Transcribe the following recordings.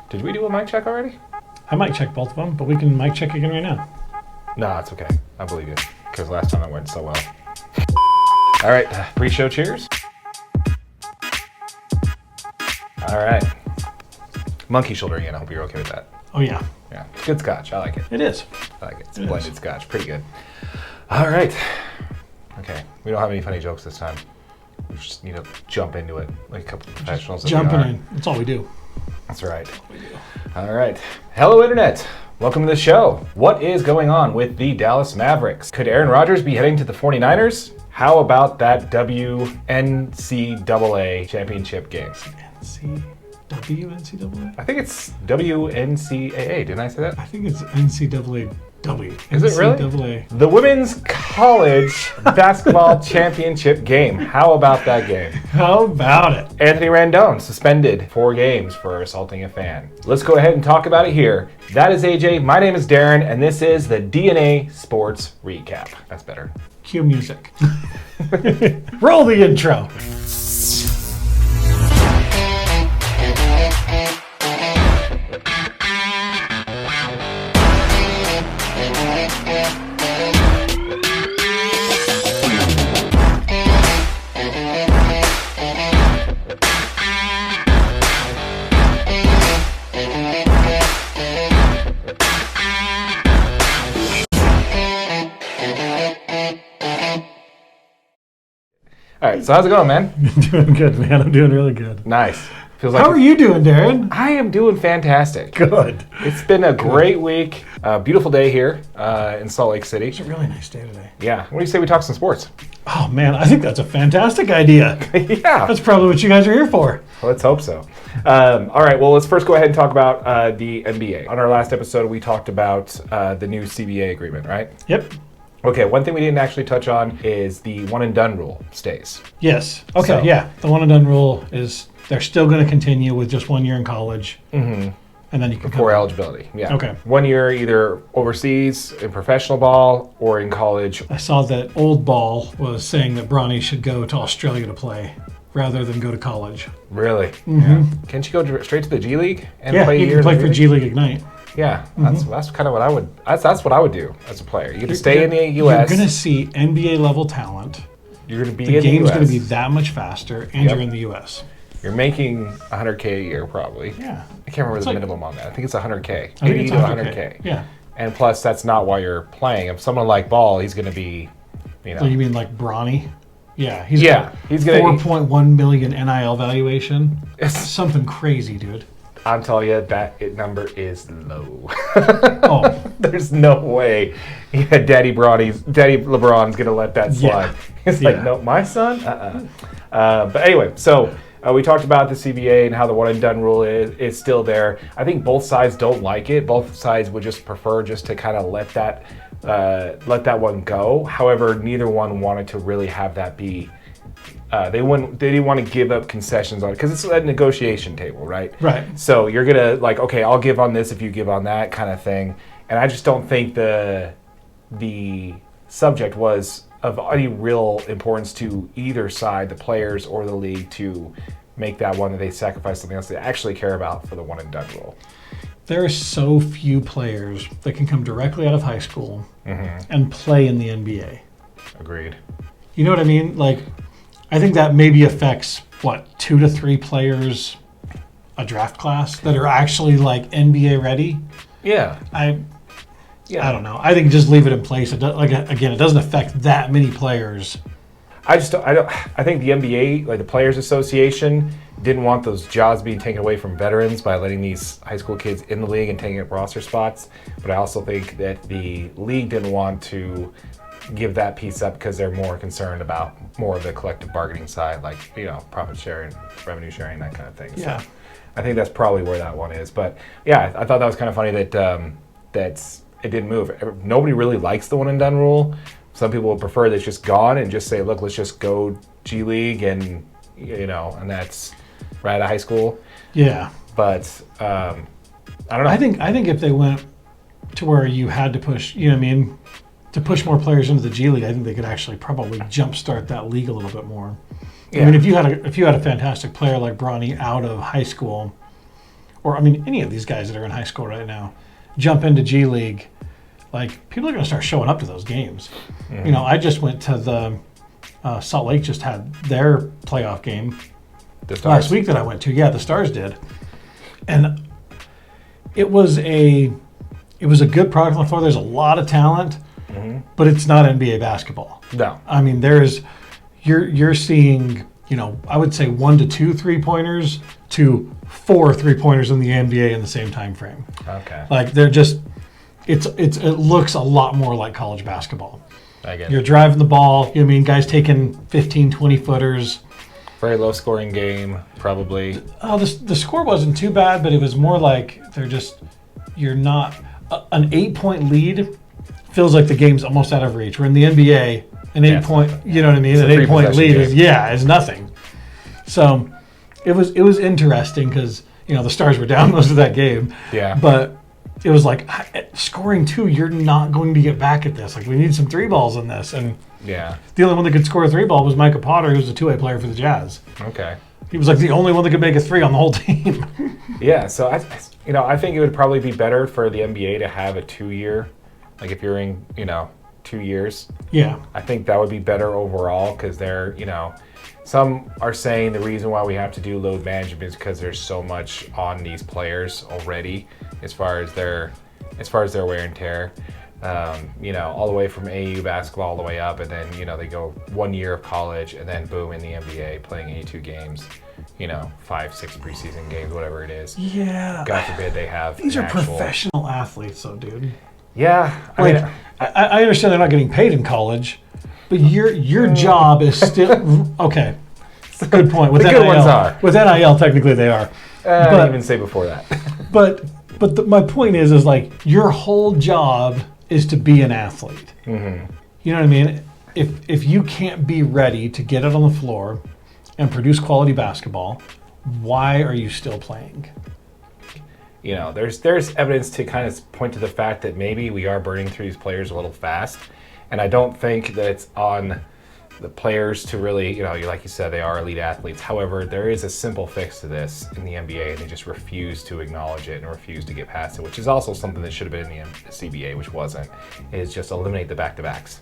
Did we do a mic check already? I might check both of them, but we can mic check again right now. No, it's okay. I believe you. Because last time it went so well. All right, pre-show cheers. All right. Monkey shoulder again. I hope you're okay with that. Oh, yeah. Yeah, good scotch. I like it. It is. I like it. It's blended scotch. Pretty good. All right. Okay. We don't have any funny jokes this time. We just need to jump into it like a couple of professionals. Jumping in. That's all we do. That's right. All right. Hello, Internet. Welcome to the show. What is going on with the Dallas Mavericks? Could Aaron Rodgers be heading to the 49ers? How about that NCAA championship game? NCAA? I think it's WNCAA. Didn't I say that? I think it's NCAA. Is it really? The Women's College Basketball Championship game. How about that game? How about it? Anthony Randone suspended 4 games for assaulting a fan. Let's go ahead and talk about it here. That is AJ. My name is Darren, and this is the DNA Sports Recap. That's better. Cue music. Roll the intro. All right, so how's it going, man? Doing good, man. I'm doing really good. Nice. Feels like How are you doing, Darren? I am doing fantastic. Good. It's been a great week. Beautiful day here in Salt Lake City. It's a really nice day today. Yeah. What do you say we talk some sports? Oh, man, I think that's a fantastic idea. Yeah. That's probably what you guys are here for. Let's hope so. All right, well, let's first go ahead and talk about the NBA. On our last episode, we talked about the new CBA agreement, right? Yep. Okay, one thing we didn't actually touch on is the one and done rule stays. Yes. Okay, So- yeah. The one and done rule is they're still going to continue with just 1 year in college. Mm-hmm. And then you can For come eligibility, yeah. Okay. 1 year either overseas in professional ball or in college. I saw that Old Ball was saying that Bronny should go to Australia to play rather than go to college. Really? Mm-hmm. Yeah. Can't you go straight to the G League and Yeah, play a you year can play in the for G League Ignite. Yeah, that's kind of what I would. That's what I would do as a player. You get to stay in the U.S. You're going to see NBA level talent. You're going to be The in the game's U.S. going to be that much faster, and you're in the U.S. You're making $100K a year probably. Yeah. I can't remember the minimum on that. I think it's $100K. I think 80 it's to 100K. $100K. Yeah. And plus, that's not why you're playing. If someone like Ball, he's going to be, you know. So you mean like Bronny? Yeah. He's Yeah, he's gonna- 4.1 million NIL valuation. It's something crazy, dude. I'm telling you, that number is low. Oh. There's no way. Yeah, Daddy LeBron's gonna let that slide. It's like, no, my son. But anyway, so we talked about the CBA and how the one and done rule is still there. I think both sides don't like it. Both sides would just prefer just to kind of let that one go. However, neither one wanted to really have that be. They didn't want to give up concessions on it because it's a negotiation table, right? Right. So you're gonna like, okay, I'll give on this if you give on that kind of thing. And I just don't think the subject was of any real importance to either side, the players or the league, to make that one that they sacrifice something else they actually care about for the one and done rule. There are so few players that can come directly out of high school and play in the NBA. Agreed. You know what I mean? Like, I think that maybe affects, 2 to 3 players a draft class that are actually like NBA ready. Yeah. I don't know. I think just leave it in place. It doesn't affect that many players. I think the NBA, like the Players Association, didn't want those jobs being taken away from veterans by letting these high school kids in the league and taking up roster spots. But I also think that the league didn't want to give that piece up because they're more concerned about more of the collective bargaining side, like, you know, profit sharing, revenue sharing, that kind of thing. Yeah. So I think that's probably where that one is. But yeah, I thought that was kind of funny that it didn't move. Nobody really likes the one and done rule. Some people would prefer that it's just gone and just say, look, let's just go G League and, you know, and that's right out of high school. Yeah. But I don't know. I think if they went to where you had to push, you know what I mean, to push more players into the G League, I think they could actually probably jumpstart that league a little bit more. Yeah. I mean, if you had a fantastic player like Bronny out of high school, or I mean, any of these guys that are in high school right now, jump into G League, like people are going to start showing up to those games. You know, I just went to the Salt Lake just had their playoff game last week that I went to. Yeah, the Stars did, and it was a good product on the floor. There's a lot of talent, but it's not NBA basketball. No, I mean you're seeing, you know, I would say 1 to 2 3-pointers to 4 3-pointers in the NBA in the same time frame. Okay, Like they're just it looks a lot more like college basketball. I get You're it. driving the ball. I mean, guys taking 15, 20 footers. Very low scoring game, probably. The score wasn't too bad, but it was more like you're not an 8-point lead feels like the game's almost out of reach. We're in the NBA, an 8-point, you know what I mean? An 8-point lead is nothing. So it was interesting because, you know, the Stars were down most of that game. Yeah. But it was like scoring 2, you're not going to get back at this. Like we need some 3 balls in this. And Yeah. the only one that could score a 3-ball was Micah Potter, who was a 2-way player for the Jazz. Okay. He was like the only one that could make a 3 on the whole team. Yeah, so I think it would probably be better for the NBA to have a 2-year, like if you're in, 2 years. Yeah. I think that would be better overall because they're, some are saying the reason why we have to do load management is because there's so much on these players already as far as their wear and tear. All the way from AAU basketball all the way up, and then, they go 1 year of college and then boom in the NBA playing 82 games, 5, 6 preseason games, whatever it is. Yeah. God forbid they have These are professional athletes, though, dude. Yeah. I understand they're not getting paid in college, but your job is still okay. Good point. With the NIL, good ones are. With NIL, technically they are. I didn't even say before that. My point is like your whole job is to be an athlete. Mm-hmm. You know what I mean? If you can't be ready to get it on the floor and produce quality basketball, why are you still playing? There's evidence to kind of point to the fact that maybe we are burning through these players a little fast, and I don't think that it's on the players to really, like you said, they are elite athletes. However, there is a simple fix to this in the NBA, and they just refuse to acknowledge it and refuse to get past it, which is also something that should have been in the CBA, which wasn't, is just eliminate the back-to-backs.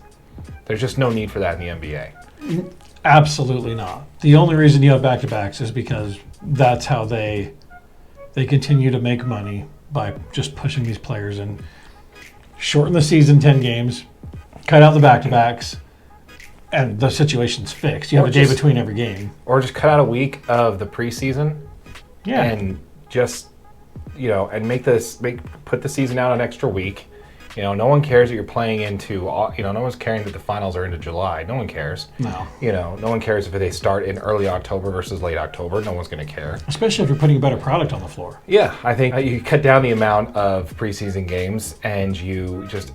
There's just no need for that in the NBA. Absolutely not. The only reason you have back-to-backs is because that's how they continue to make money by just pushing these players in. Shorten the season 10 games, cut out the back-to-backs, and the situation's fixed. You have a day between every game. Or just cut out a week of the preseason. Yeah. And just, and put the season out an extra week. No one cares that you're playing into, no one's caring that the finals are into July. No one cares. No. No one cares if they start in early October versus late October. No one's going to care. Especially if you're putting a better product on the floor. Yeah, I think you cut down the amount of preseason games and you just,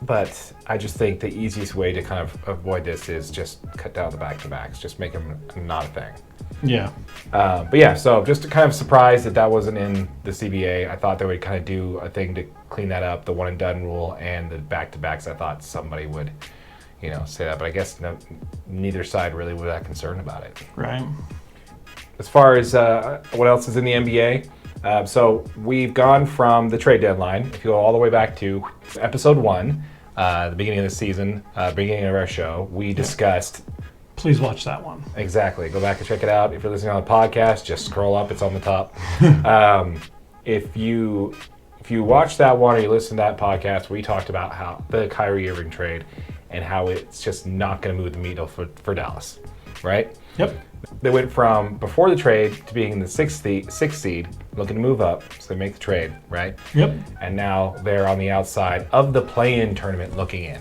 but I just think the easiest way to kind of avoid this is just cut down the back-to-backs. Just make them not a thing. Yeah. But yeah, so just kind of surprised that was in the CBA. I thought they would kind of do a thing to clean that up, the one and done rule and the back-to-backs. I thought somebody would, say that. But I guess neither side really was that concerned about it. Right. As far as what else is in the NBA, so we've gone from the trade deadline. If you go all the way back to episode 1, the beginning of the season, beginning of our show, we discussed. Please watch that one. Exactly. Go back and check it out. If you're listening on the podcast, just scroll up. It's on the top. If you watch that one or you listen to that podcast, we talked about how the Kyrie Irving trade and how it's just not going to move the needle for Dallas, right? Yep. They went from before the trade to being in the sixth seed, looking to move up, so they make the trade, right? Yep. And now they're on the outside of the play-in tournament looking in.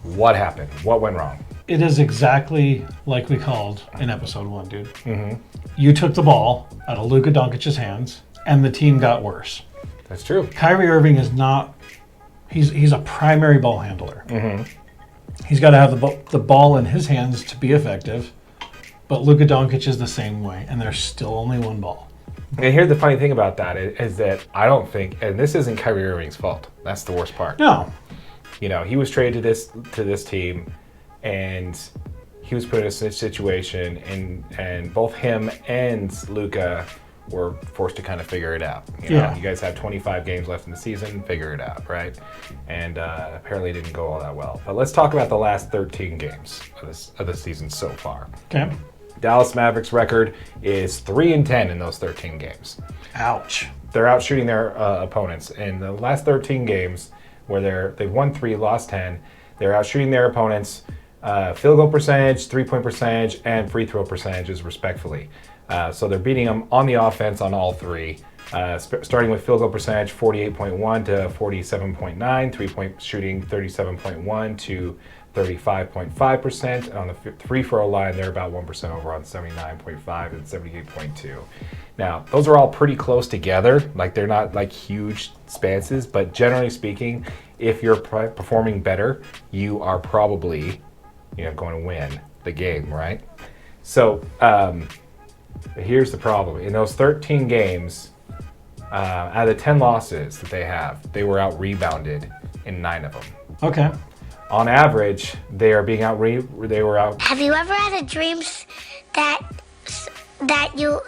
What happened? What went wrong? It is exactly like we called in episode 1, dude. Mm-hmm. You took the ball out of Luka Doncic's hands, and the team got worse. That's true. Kyrie Irving is not. He's a primary ball handler. Mm-hmm. He's got to have the ball in his hands to be effective. But Luka Doncic is the same way, and there's still only one ball. And here's the funny thing about that is that I don't think, and this isn't Kyrie Irving's fault. That's the worst part. No. He was traded to this team, and he was put in a situation, and both him and Luka were forced to kind of figure it out. You guys have 25 games left in the season, figure it out, right? And apparently it didn't go all that well. But let's talk about the last 13 games of the season so far. Okay. Dallas Mavericks record is 3-10 in those 13 games. Ouch. They're out shooting their opponents. In the last 13 games, where they've won 3, lost 10, they're out shooting their opponents field goal percentage, 3-point percentage, and free throw percentages, respectfully. So they're beating them on the offense on all 3. Starting with field goal percentage, 48.1 to 47.9, 3-point shooting, 37.1 to 35.5%. On the free throw line, they're about 1% over on 79.5 and 78.2. Now, those are all pretty close together. Like, they're not like huge spanses, but generally speaking, if you're performing better, you are probably, going to win the game, right? So, here's the problem. In those 13 games, out of the 10 losses that they have, they were out-rebounded in 9 of them. Okay. On average, they are being they were out. Have you ever had a dream that you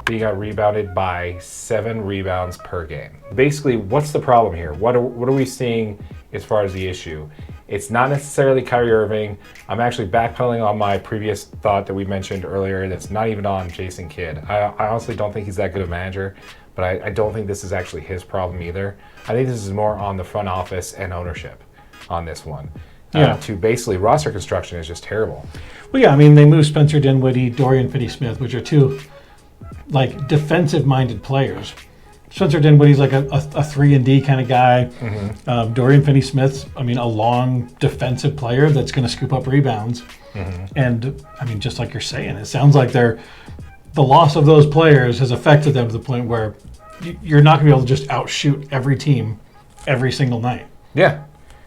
being out rebounded by 7 rebounds per game? Basically, what's the problem here? What are we seeing as far as the issue? It's not necessarily Kyrie Irving. I'm actually backpedaling on my previous thought that we mentioned earlier. That's not even on Jason Kidd. I honestly don't think he's that good a manager, but I don't think this is actually his problem either. I think this is more on the front office and ownership on this one. To basically, roster construction is just terrible. Well, yeah, I mean, they moved Spencer Dinwiddie, Dorian Finney-Smith, which are 2 defensive-minded players. Spencer Dinwiddie's like a 3-and-D kind of guy. Mm-hmm. Dorian Finney-Smith's, a long defensive player that's going to scoop up rebounds. Mm-hmm. And, just like you're saying, it sounds like the loss of those players has affected them to the point where you're not going to be able to just outshoot every team every single night. Yeah.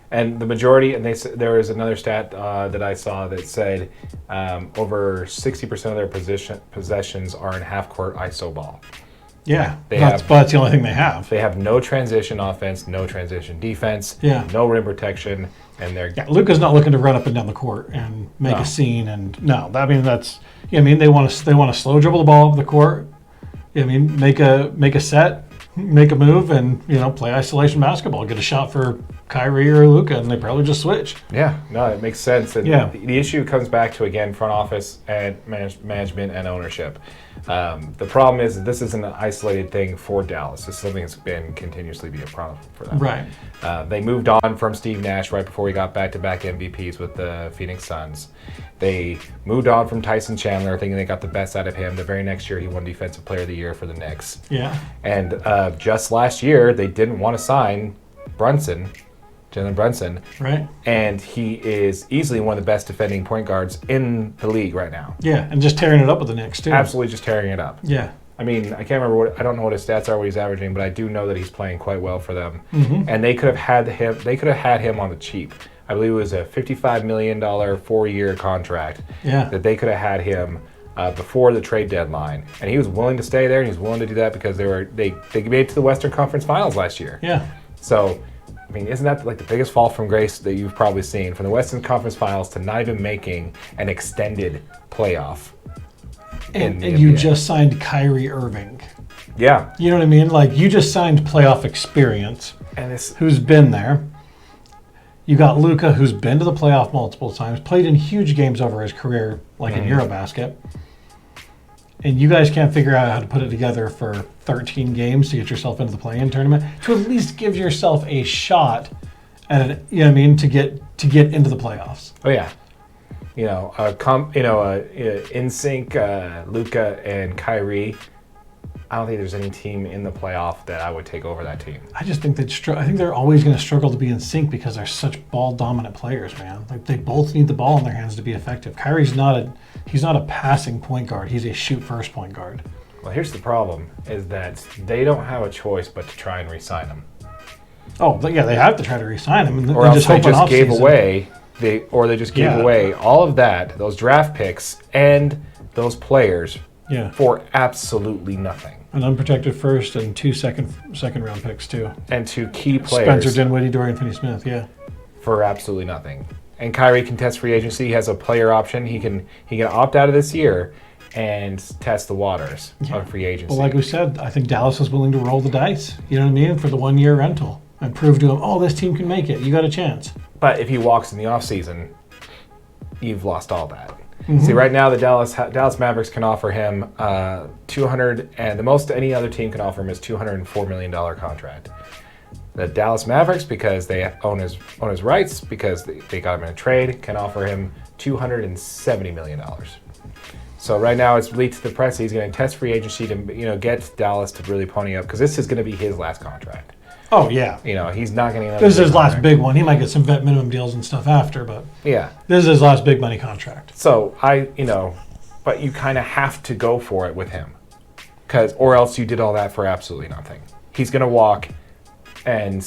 And the majority, and there was another stat that I saw that said over 60% of their possessions are in half-court ISO ball. Yeah, but that's the only thing they have. They have no transition offense, no transition defense, no rim protection, and they're... Yeah, Luka's not looking to run up and down the court and make a scene, and they want to slow dribble the ball up the court. Make a set, make a move, and play isolation basketball. Get a shot for Kyrie or Luka, and they probably just switch. Yeah, no, it makes sense. And the issue comes back to, again, front office and management and ownership. The problem is that this isn't an isolated thing for Dallas. This is something that's been continuously be a problem for them. Right. They moved on from Steve Nash right before we got back-to-back MVPs with the Phoenix Suns. They moved on from Tyson Chandler, thinking they got the best out of him. The very next year, he won Defensive Player of the Year for the Knicks. Yeah. And just last year, they didn't want to sign Jalen Brunson. Right. And he is easily one of the best defending point guards in the league right now. Yeah, and just tearing it up with the Knicks, too. Absolutely just tearing it up. Yeah. I can't remember I don't know what his stats are, what he's averaging, but I do know that he's playing quite well for them. Mm-hmm. And they could have had him on the cheap. I believe it was a $55 million 4-year contract. Yeah. That they could have had him before the trade deadline. And he was willing to stay there, and he was willing to do that because they made it to the Western Conference Finals last year. Yeah. So, isn't that like the biggest fall from grace that you've probably seen, from the Western Conference Finals to not even making an extended playoff? And you just signed Kyrie Irving. Yeah. You know what I mean? Like, you just signed playoff experience, and who's been there. You got Luka, who's been to the playoff multiple times, played in huge games over his career, like in Eurobasket. And you guys can't figure out how to put it together for 13 games to get yourself into the play-in tournament, to at least give yourself a shot at it, to get into the playoffs. Oh yeah. In sync Luka and Kyrie. I don't think there's any team in the playoff that I would take over that team. I just think I think they're always going to struggle to be in sync because they're such ball-dominant players, man. Like, they both need the ball in their hands to be effective. Kyrie's not a passing point guard. He's a shoot-first point guard. Well, here's the problem: is that they don't have a choice but to try and re-sign him. Oh, but yeah, they have to try to re-sign him, or else they just gave away. They just gave away all of that, those draft picks and those players, for absolutely nothing. An unprotected first and 2 second round picks too. And 2 key players. Spencer Dinwiddie, Dorian Finney-Smith, for absolutely nothing. And Kyrie can test free agency. He has a player option. He can opt out of this year and test the waters on free agency. Well, like we said, I think Dallas is willing to roll the dice, you know what I mean, for the 1 year rental and prove to him, oh, this team can make it. You got a chance. But if he walks in the offseason, you've lost all that. See, right now the Dallas Mavericks can offer him 200, and the most any other team can offer him is $204 million contract. The Dallas Mavericks, because they own his rights, because they got him in a trade, can offer him $270 million. So right now it's leaked to the press. He's going to test free agency to get Dallas to really pony up, because this is going to be his last contract. Oh, yeah. He's not getting another. This is his last big one. He might get some vet minimum deals and stuff after, but yeah, this is his last big money contract. So but you kind of have to go for it with him, or else you did all that for absolutely nothing. He's going to walk, and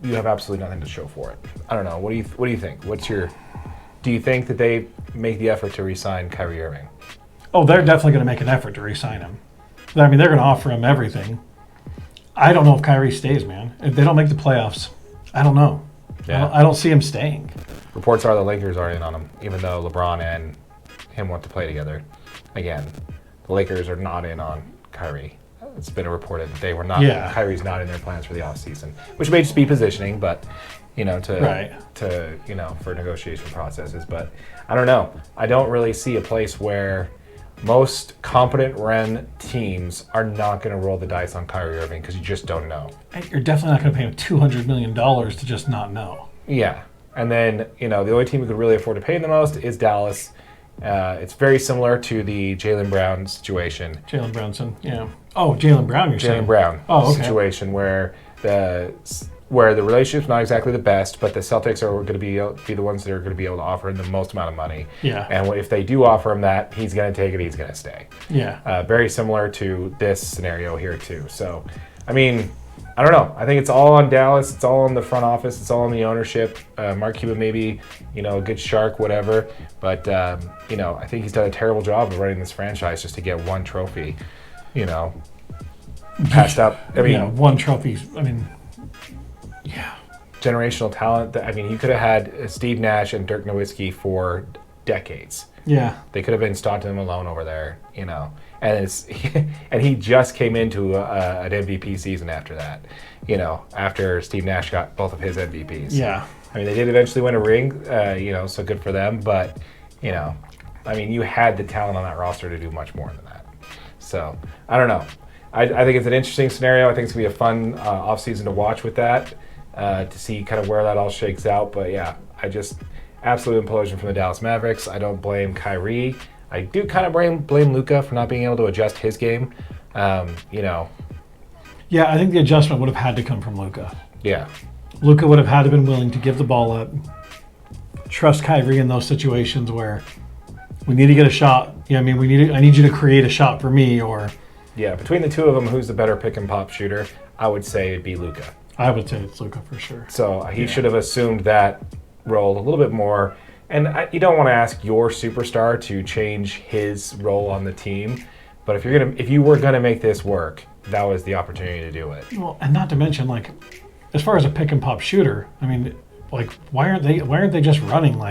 you have absolutely nothing to show for it. I don't know. What do you think? Do you think that they make the effort to re-sign Kyrie Irving? Oh, they're definitely going to make an effort to re-sign him. I mean, they're going to offer him everything. I don't know if Kyrie stays, man. If they don't make the playoffs, I don't know. Yeah. I don't see him staying. Reports are the Lakers are in on him, even though LeBron and him want to play together. Again, the Lakers are not in on Kyrie. It's been reported that they were not. Yeah. Kyrie's not in their plans for the offseason, which may just be positioning, but for negotiation processes. But I don't know. I don't really see a place where most competent Ren teams are not going to roll the dice on Kyrie Irving, because you just don't know. And you're definitely not going to pay him $200 million to just not know. Yeah. And then, the only team who could really afford to pay him the most is Dallas. It's very similar to the Jaylen Brown situation. Jaylen Brownson, yeah. Oh, Jaylen Brown, you're saying? Jaylen Brown situation where the relationship's not exactly the best, but the Celtics are going to be the ones that are going to be able to offer him the most amount of money. Yeah. And if they do offer him that, he's going to take it. He's going to stay. Yeah. Very similar to this scenario here too. So, I mean, I don't know. I think it's all on Dallas. It's all on the front office. It's all on the ownership. Mark Cuban maybe, a good shark, whatever. But I think he's done a terrible job of running this franchise just to get one trophy. Passed up. I mean, one trophy. I mean. Yeah. Generational talent. You could have had Steve Nash and Dirk Nowitzki for decades. Yeah. They could have been Staunton and Malone over there, And and he just came into an MVP season after that, after Steve Nash got both of his MVPs. Yeah. They did eventually win a ring, so good for them. But, you had the talent on that roster to do much more than that. So, I don't know. I think it's an interesting scenario. I think it's going to be a fun offseason to watch with that. To see kind of where that all shakes out. But yeah, I just absolute implosion from the Dallas Mavericks. I don't blame Kyrie. I do kind of blame Luka for not being able to adjust his game. Yeah, I think the adjustment would have had to come from Luka. Yeah. Luka would have had to been willing to give the ball up, trust Kyrie in those situations where we need to get a shot. I need you to create a shot for me, or. Yeah, between the two of them, who's the better pick and pop shooter? I would say it'd be Luka. I would say it's Luka for sure. So he should have assumed that role a little bit more. And you don't want to ask your superstar to change his role on the team, but if you were gonna make this work, that was the opportunity to do it. Well, and not to mention, as far as a pick and pop shooter, why aren't they just running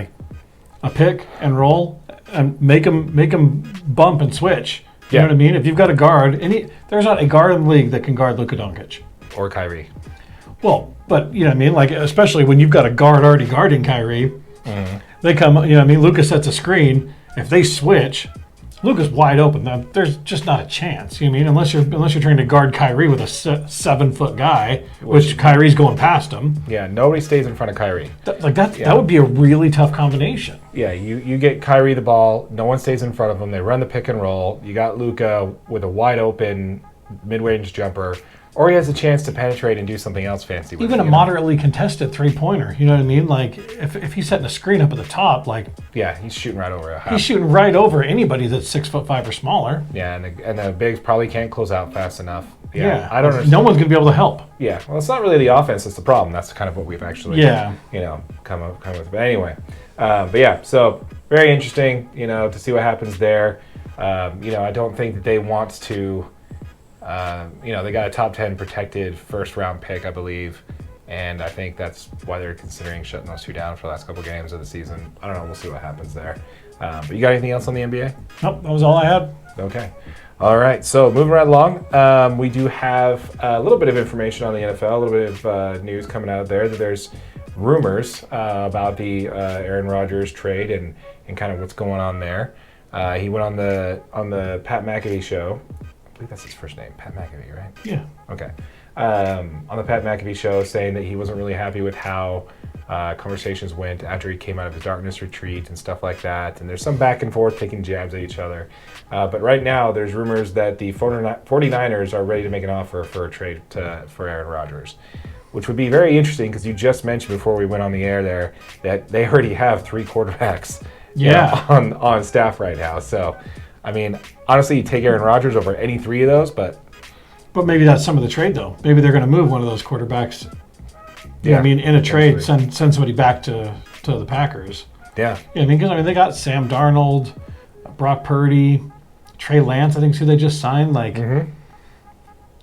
a pick and roll and make them bump and switch? You know what I mean? If you've got a guard, there's not a guard in the league that can guard Luka Doncic or Kyrie. Well, but you know what I mean? Especially when you've got a guard already guarding Kyrie, they come, Luka sets a screen. If they switch, Luka's wide open. Now, there's just not a chance. Unless you're trying to guard Kyrie with a 7-foot guy, which Kyrie's going past him. Yeah, nobody stays in front of Kyrie. That would be a really tough combination. Yeah, you get Kyrie the ball. No one stays in front of him. They run the pick and roll. You got Luka with a wide open mid-range jumper. Or he has a chance to penetrate and do something else fancy with Even a moderately contested three-pointer, you know what I mean? If he's setting a screen up at the top, yeah, he's shooting right over a half. He's shooting right over anybody that's 6'5" or smaller. Yeah, and the bigs probably can't close out fast enough. Yeah, I don't understand. No one's going to be able to help. Yeah, well, it's not really the offense that's the problem. That's kind of what we've actually, come with. But anyway, so very interesting, to see what happens there. I don't think that they want to. They got a top 10 protected first round pick, I believe, and I think that's why they're considering shutting those two down for the last couple games of the season. I don't know. We'll see what happens there. But you got anything else on the NBA? Nope, that was all I had. Okay. All right. So moving right along, we do have a little bit of information on the NFL, a little bit of news coming out there that there's rumors about the Aaron Rodgers trade and kind of what's going on there. He went on the Pat McAfee show. I believe that's his first name, Pat McAfee, right? Yeah. Okay. On the Pat McAfee show, saying that he wasn't really happy with how conversations went after he came out of his darkness retreat and stuff like that. And there's some back and forth taking jabs at each other. But right now, there's rumors that the 49ers are ready to make an offer for a trade for Aaron Rodgers, which would be very interesting because you just mentioned before we went on the air there that they already have 3 quarterbacks on staff right now. So, I mean, honestly, you take Aaron Rodgers over any 3 of those, but maybe that's some of the trade, though. Maybe they're going to move one of those quarterbacks. Yeah, I mean, in a trade, send somebody back to the Packers. Yeah. Yeah, because they got Sam Darnold, Brock Purdy, Trey Lance, I think is who they just signed.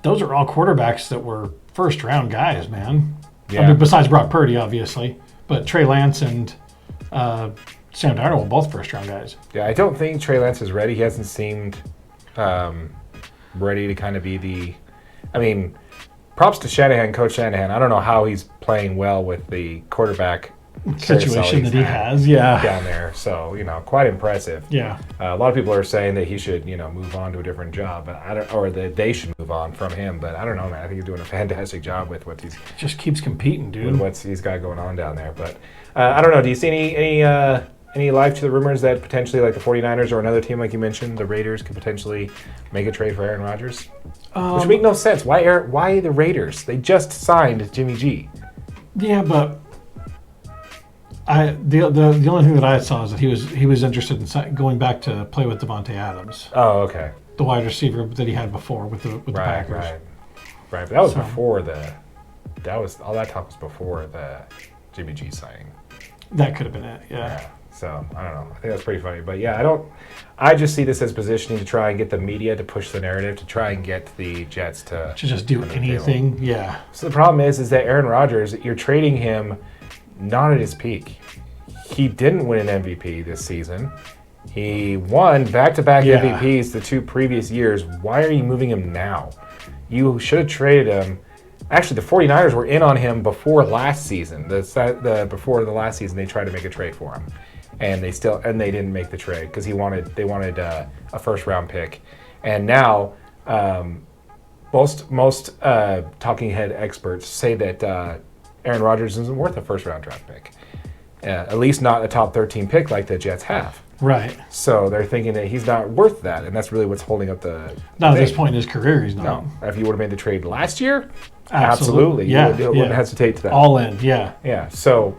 Those are all quarterbacks that were first-round guys, man. Yeah. I mean, besides Brock Purdy, obviously. But Trey Lance and Sam Darnold were both first-round guys. Yeah, I don't think Trey Lance is ready. He hasn't seemed ready to kind of be the... I mean, props to Shanahan, Coach Shanahan. I don't know how he's playing well with the quarterback situation that he has, down there. So, quite impressive. Yeah. A lot of people are saying that he should, move on to a different job, but or that they should move on from him. But I don't know, man. I think he's doing a fantastic job with what he's just keeps competing, dude. With what he's got going on down there. But I don't know. Do you see any life to the rumors that potentially, like the 49ers or another team, like you mentioned, the Raiders could potentially make a trade for Aaron Rodgers? Which make no sense. Why the Raiders? They just signed Jimmy G. Yeah, but the only thing that I saw is that he was interested in going back to play with Devontae Adams. Oh, okay. The wide receiver that he had before with the Packers. Right. But that was before all that talk was before the Jimmy G signing. That could have been it. Yeah. So I don't know. I think that's pretty funny. But yeah, I just see this as positioning to try and get the media to push the narrative to try and get the Jets to just do anything. Yeah. So the problem is that Aaron Rodgers, you're trading him not at his peak. He didn't win an MVP this season. He won back-to-back MVPs the 2 previous years. Why are you moving him now? You should have traded him. Actually, the 49ers were in on him before last season. Before the last season, they tried to make a trade for him. And they didn't make the trade because they wanted a first-round pick. And now most talking head experts say that Aaron Rodgers isn't worth a first-round draft pick. At least not a top 13 pick like the Jets have. Right. So they're thinking that he's not worth that, and that's really what's holding up the... Not at this point in his career, he's not. No. If you would have made the trade last year, absolutely. Yeah. You wouldn't hesitate to that. All in, yeah. Yeah. So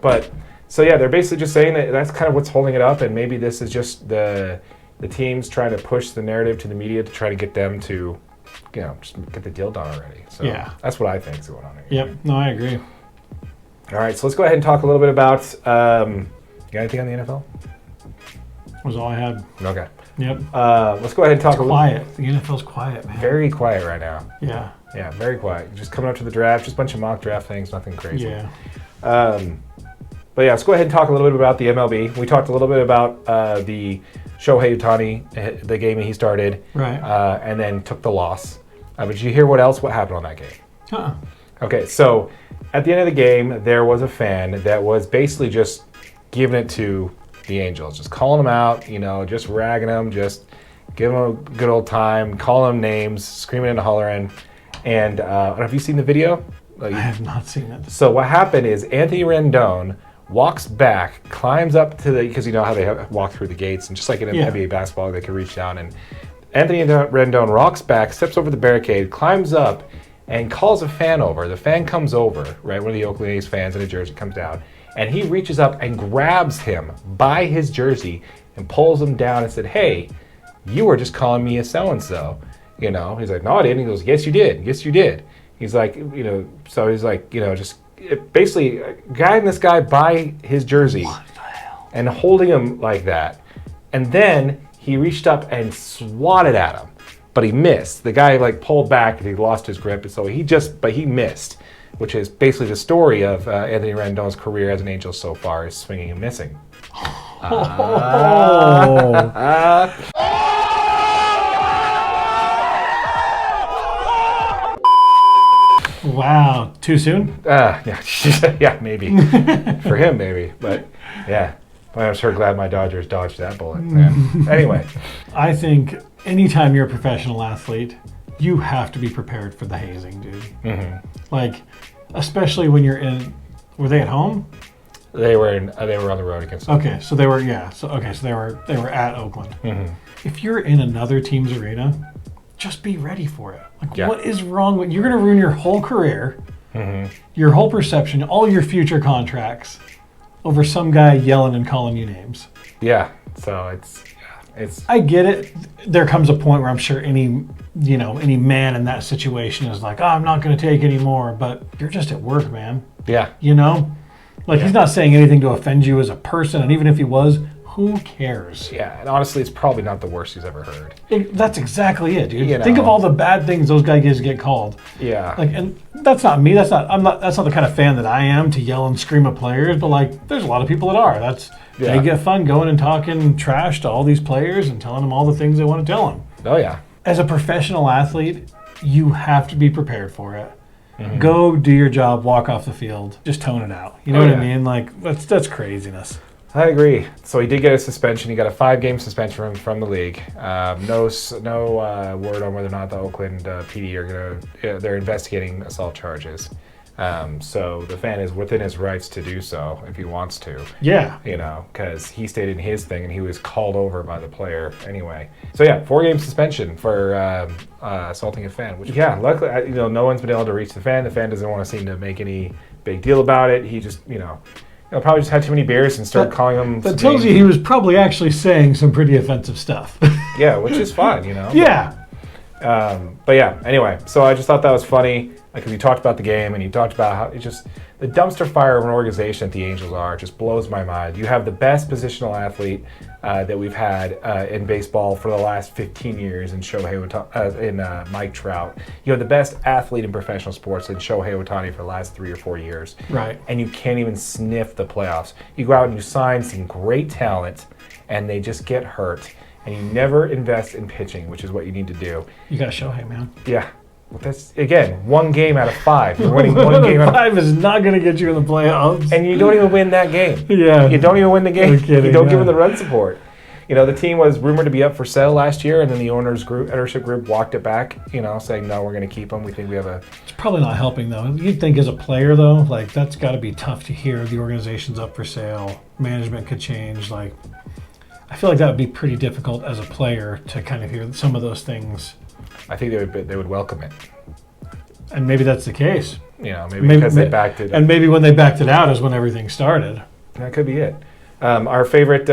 they're basically just saying that that's kind of what's holding it up, and maybe this is just the teams trying to push the narrative to the media to try to get them to, just get the deal done already. So that's what I think is going on here. Yep. No, I agree. All right, so let's go ahead and talk a little bit about. You got anything on the NFL? Was all I had. Okay. Yep. Let's go ahead and talk a little. Quiet. The NFL's quiet, man. Very quiet right now. Yeah. Yeah, very quiet. Just coming up to the draft, just a bunch of mock draft things, nothing crazy. Yeah. But yeah, let's go ahead and talk a little bit about the MLB. We talked a little bit about the Shohei Ohtani, the game he started, right, and then took the loss. But did you hear what happened on that game? Uh-uh. Okay, so at the end of the game, there was a fan that was basically just giving it to the Angels, just calling them out, just ragging them, just giving them a good old time, calling them names, screaming and hollering. And have you seen the video? I have not seen it. So what happened is Anthony Rendon walks back, climbs up to because you know how they walk through the gates, and just like in NBA basketball, they can reach down. And Anthony Rendon walks back, steps over the barricade, climbs up, and calls a fan over. The fan comes over, right? One of the Oakland A's fans in a jersey comes down, and he reaches up and grabs him by his jersey and pulls him down and said, "Hey, you were just calling me a so-and-so." He's like, "No, I didn't." He goes, "Yes, you did. Yes, you did." He's like, so he's like, just basically guiding this guy by his jersey. What the hell? And holding him like that. And then he reached up and swatted at him, but he missed. The guy pulled back and he lost his grip, and so he missed, which is basically the story of Anthony Rendon's career as an Angel so far, is swinging and missing. Wow, too soon? Yeah, yeah, maybe. For him, maybe. But, yeah. I'm sure glad my Dodgers dodged that bullet, man. Anyway. I think anytime you're a professional athlete, you have to be prepared for the hazing, dude. Mm-hmm. Like, especially when you're in... Were they at home? They were on the road against Okay, so they were, yeah. So they were at Oakland. Mm-hmm. If you're in another team's arena, just be ready for it. Like, Yeah. what is wrong with... You're going to ruin your whole career, Mm-hmm. your whole perception, all your future contracts over some guy yelling and calling you names. Yeah, so it's... I get it. There comes a point where I'm sure any man in that situation is like, oh, I'm not going to take any more. But you're just at work, man. Yeah. You know? Like, he's not saying anything to offend you as a person. And even if he was, who cares? Yeah, and honestly, it's probably not the worst he's ever heard. That's exactly it, dude. You know. Think of all the bad things those guys get called. Yeah. Like, and that's not me. That's not the kind of fan that I am to yell and scream at players. But like, there's a lot of people that are. They get fun going and talking trash to all these players and telling them all the things they want to tell them. Oh, yeah. As a professional athlete, you have to be prepared for it. Mm-hmm. Go do your job, walk off the field, just tone it out. You know what I mean? Like, that's craziness. I agree. So he did get a suspension. He got a 5-game suspension from the league. No word on whether or not the Oakland PD are they're investigating assault charges. So the fan is within his rights to do so if he wants to. Yeah. You know, because he stated his thing and he was called over by the player anyway. So yeah, 4-game suspension for assaulting a fan. Which luckily, no one's been able to reach the fan. The fan doesn't want to seem to make any big deal about it. He just, probably just had too many beers and started calling him. That tells you he was probably actually saying some pretty offensive stuff. Yeah, which is fine, Yeah. But yeah, anyway, so I just thought that was funny because he talked about the game and he talked about how the dumpster fire of an organization that the Angels are just blows my mind. You have the best positional athlete that we've had in baseball for the last 15 years in Mike Trout. You have the best athlete in professional sports in Shohei Ohtani for the last 3 or 4 years. Right. And you can't even sniff the playoffs. You go out and you sign some great talent and they just get hurt. And you never invest in pitching, which is what you need to do. You got Shohei, man. Yeah. Well, that's, again, 1 game out of 5. You're winning 1 game out of 5 is not going to get you in the playoffs. And you don't even win that game. Yeah. You don't even win the game. No kidding, You don't give them the run support. The team was rumored to be up for sale last year, and then the ownership group walked it back, saying, no, we're going to keep them. We think we have a... It's probably not helping, though. You'd think as a player, though, like, that's got to be tough to hear. The organization's up for sale. Management could change. Like, I feel like that would be pretty difficult as a player to kind of hear some of those things. I think they would welcome it. And maybe that's the case. Maybe because they backed it. And maybe when they backed it out is when everything started. That could be it. Our favorite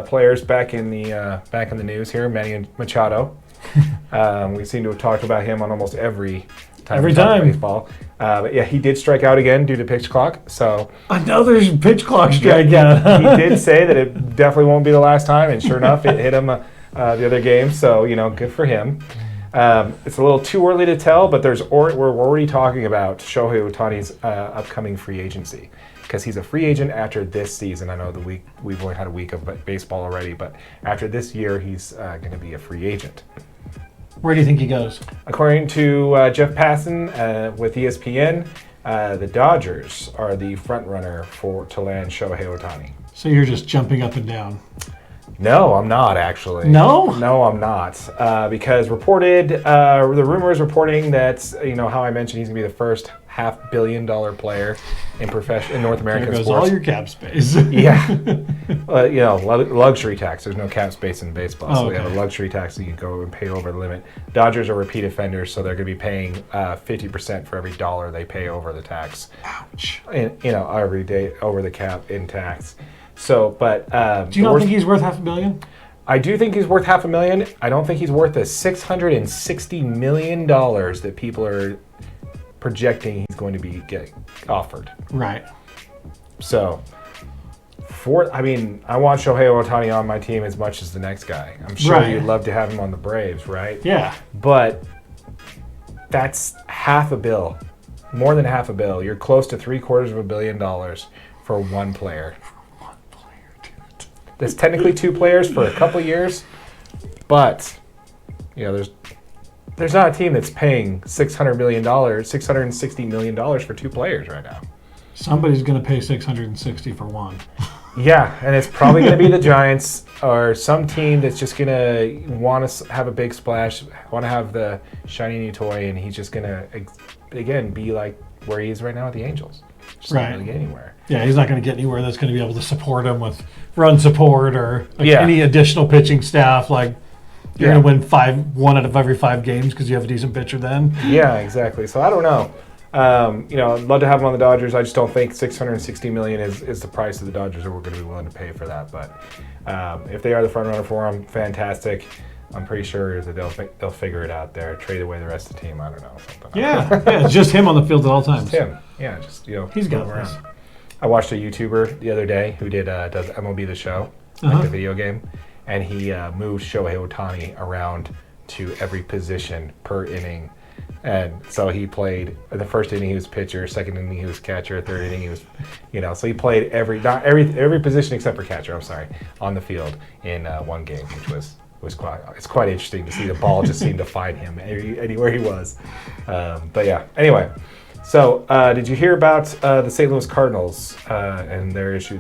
players back in the news here, Manny Machado. We seem to have talked about him on almost every time baseball. But yeah, he did strike out again due to pitch clock. So another pitch clock strikeout. He did say that it definitely won't be the last time, and sure enough, it hit him the other game. So good for him. It's a little too early to tell, but we're already talking about Shohei Ohtani's upcoming free agency because he's a free agent after this season. I know we've only had a week of baseball already, but after this year, he's going to be a free agent. Where do you think he goes? According to Jeff Passan with ESPN, the Dodgers are the front runner to land Shohei Ohtani. So you're just jumping up and down. No, I'm not actually. No? No, I'm not. Because the rumor is reporting that, how I mentioned he's going to be the first $500 million player in North American there goes sports. All your cap space. Yeah. Luxury tax. There's no cap space in baseball. So okay. they have a luxury tax that you can go and pay over the limit. Dodgers are repeat offenders, so they're going to be paying 50% for every dollar they pay over the tax. Ouch. Every day over the cap in tax. So, but do you not think he's worth $500 million? I do think he's worth $500 million. I don't think he's worth the $660 million that people are projecting he's going to be getting offered. Right. So, I want Shohei Ohtani on my team as much as the next guy. I'm sure you'd love to have him on the Braves, right? Yeah. But that's $500 million, more than $500 million. You're close to $750 million for one player. That's technically 2 players for a couple years, but there's not a team that's paying $600 million, $660 million for 2 players right now. Somebody's going to pay $660 for one. Yeah, and it's probably going to be the Giants or some team that's just going to want to have a big splash, want to have the shiny new toy, and he's just going to, again, be like where he is right now with the Angels. Just not really get anywhere. Yeah, he's not going to get anywhere that's going to be able to support him with run support or any additional pitching staff. Like, you're going to win 1 out of every 5 games because you have a decent pitcher then. Yeah, exactly. So I don't know. I'd love to have him on the Dodgers. I just don't think $660 million is the price that the Dodgers are going to be willing to pay for that. But if they are the front runner for him, fantastic. I'm pretty sure that they'll figure it out there. Trade away the rest of the team. I don't know. Something. Yeah, it's just him on the field at all times. It's him. Yeah, just he's got this. I watched a YouTuber the other day who does MLB The Show, like the video game, and he moved Shohei Ohtani around to every position per inning. And so he played the first inning he was pitcher, second inning he was catcher, third inning he was, so he played every position except for catcher. I'm sorry, on the field in one game, which was quite interesting to see. The ball just seemed to find him anywhere he was. But yeah, anyway. So did you hear about the St. Louis Cardinals and their issue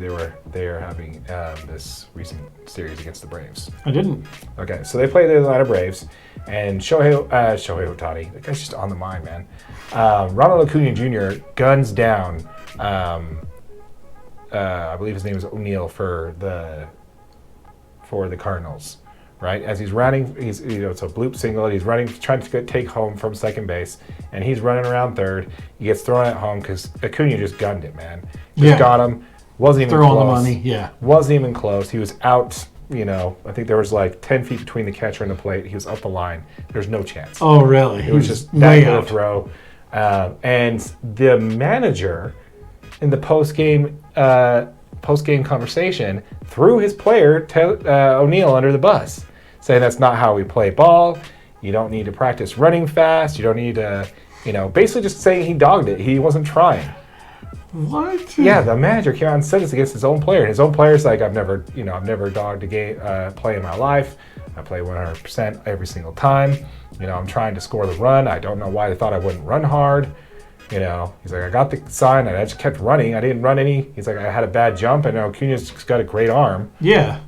they are having this recent series against the Braves? I didn't. Okay, so they play the Atlanta Braves, and Shohei Ohtani, that guy's just on the mind, man. Ronald Acuna Jr. guns down, I believe his name is O'Neill for the Cardinals. Right, as he's running, it's a bloop single. He's running, trying to take home from second base, and he's running around third. He gets thrown at home because Acuna just gunned it, man. Got him. Wasn't even close. Throw all the money. Yeah. Wasn't even close. He was out. I think there was like 10 feet between the catcher and the plate. He was up the line. There's no chance. Oh, really? It was just that good a throw. And the manager in the post-game conversation threw his player O'Neill under the bus, saying that's not how we play ball. You don't need to practice running fast. You don't need to, basically just saying he dogged it. He wasn't trying. What? Yeah, the manager came out and said this against his own player. And his own player's like, I've never dogged a game play in my life. I play 100% every single time. I'm trying to score the run. I don't know why they thought I wouldn't run hard. He's like, I got the sign and I just kept running. I didn't run any. He's like, I had a bad jump, and Acuna's got a great arm. Yeah.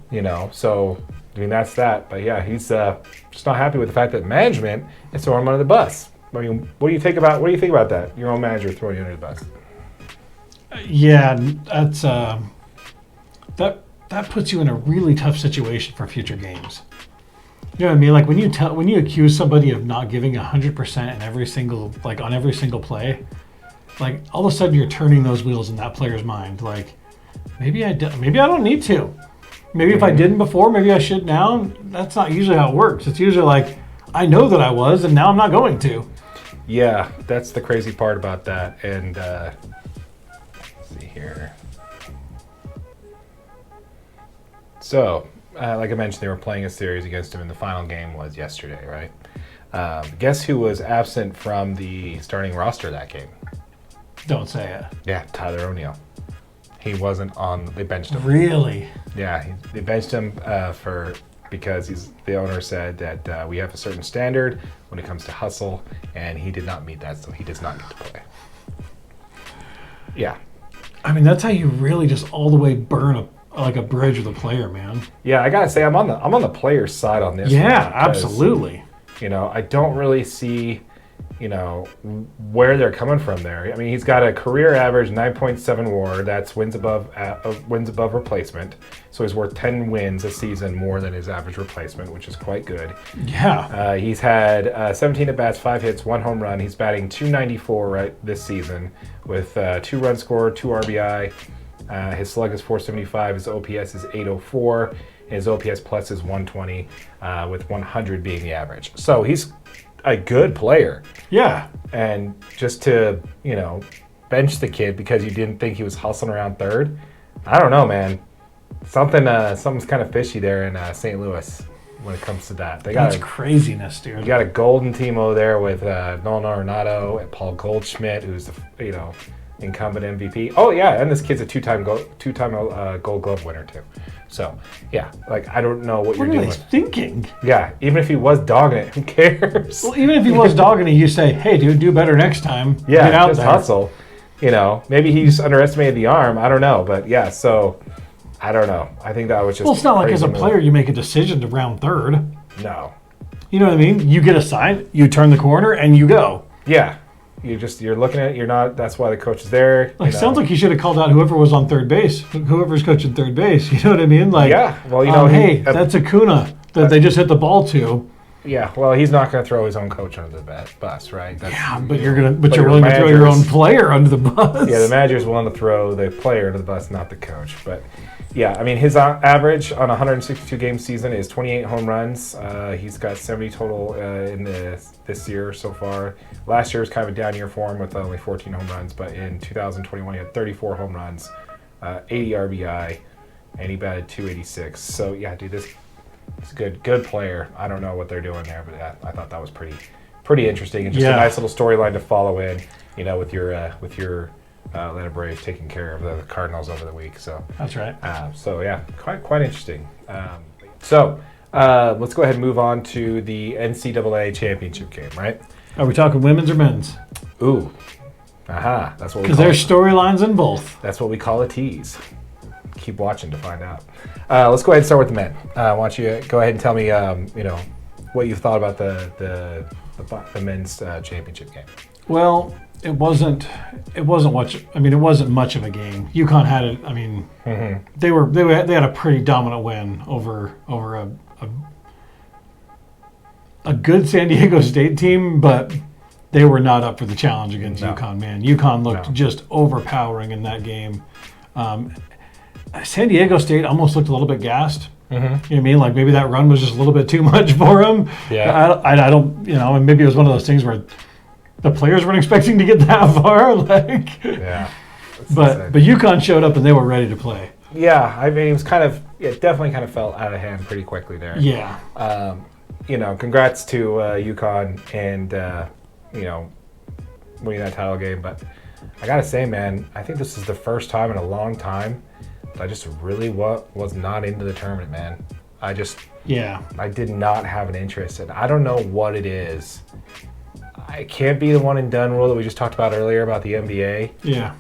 So that's that. But yeah, he's just not happy with the fact that management is throwing him under the bus. I mean, what do you think about that? Your own manager throwing you under the bus. Yeah, that's that puts you in a really tough situation for future games. You know what I mean? Like when you accuse somebody of not giving 100% in every single play, like all of a sudden you're turning those wheels in that player's mind. Like maybe I don't need to. Maybe if I didn't before, maybe I should now. That's not usually how it works. It's usually like I know that I was, and now I'm not going to. Yeah, that's the crazy part about that. And let's see here. So, like I mentioned, they were playing a series against him, and the final game was yesterday, right? Guess who was absent from the starting roster that game? Don't say it. Yeah, Tyler O'Neill. He wasn't on. They benched him. Really? Yeah, they benched him because the owner said that we have a certain standard when it comes to hustle, and he did not meet that, so he does not get to play. Yeah. I mean, that's how you really just all the way burn a bridge with a player, man. Yeah, I gotta say, I'm on the player's side on this. Yeah, absolutely. I don't really see, where they're coming from there. I mean, he's got a career average 9.7 WAR. That's wins above replacement. So he's worth 10 wins a season more than his average replacement, which is quite good. Yeah. He's had 17 at bats, 5 hits, 1 home run. He's batting .294 right this season with 2 runs scored, 2 RBI. His slug is .475. His OPS is .804. His OPS plus is 120, with 100 being the average. So he's a good player. Yeah. And just to, bench the kid because you didn't think he was hustling around third, I don't know, man. Something's kind of fishy there in St. Louis when it comes to that. That's craziness, dude. You got a golden team over there with Nolan Arenado and Paul Goldschmidt, who's incumbent MVP. Oh yeah, and this kid's a two-time Gold Glove winner too. So yeah, like I don't know what you're What are doing. they thinking? Yeah, even if he was dogging it, who cares? Well, even if he was dogging it, you say, "Hey, dude, do better next time." Yeah, Get out just there. hustle. You know, maybe he's underestimated the arm. I don't know, but yeah. So I don't know. I think that was just. Well, it's not like as a crazy player move. you make a decision to round third. No. You know what I mean? You get assigned, you turn the corner, and you go. Yeah. You're looking at it. You're not. That's why the coach is there. Like, sounds like you should have called out whoever was on third base, whoever's coaching third base. You know what I mean? Like, Yeah. Well, you know, hey, that's Acuna that they just hit the ball to. Yeah. Well, he's not going to throw his own coach under the bus, right? That's, Yeah, but you're you're your willing to throw your own managers- player under the bus. Yeah, the manager's willing to throw the player under the bus, not the coach. But yeah, I mean, his average on a 162 game season is 28 home runs. He's got 70 total in this year so far. Last year was kind of a down year for him with only 14 home runs, but in 2021 he had 34 home runs, 80 RBI, and he batted 286. So yeah, dude, this is a good player. I don't know what they're doing there, but I thought that was pretty interesting and just a nice little storyline to follow in. You know, with your Atlanta Braves taking care of the Cardinals over the week. So That's right. so yeah, quite interesting. So let's go ahead and move on to the NCAA championship game, right? Are we talking women's or men's? Ooh, aha, that's what we Because call there's it. storylines in both. That's what we call a tease. Keep watching to find out. Let's go ahead and start with the men. Why don't you go ahead and tell me, what you thought about the men's championship game? Well, it wasn't much. I mean, it wasn't much of a game. UConn had it. I mean, they had a pretty dominant win over a good San Diego State team, but they were not up for the challenge against UConn. Man, UConn looked just overpowering in that game. San Diego State almost looked a little bit gassed. You know what I mean? Like maybe that run was just a little bit too much for them. Yeah. I don't, and maybe it was one of those things where the players weren't expecting to get that far. Like, Yeah. but UConn showed up and they were ready to play. Yeah, I mean, it definitely kind of fell out of hand pretty quickly there. Yeah. Congrats to UConn and, winning that title game. But I got to say, man, I think this is the first time in a long time that I just really was not into the tournament, man. I did not have an interest. And I don't know what it is. It can't be the one and done rule that we just talked about earlier about the NBA. Yeah.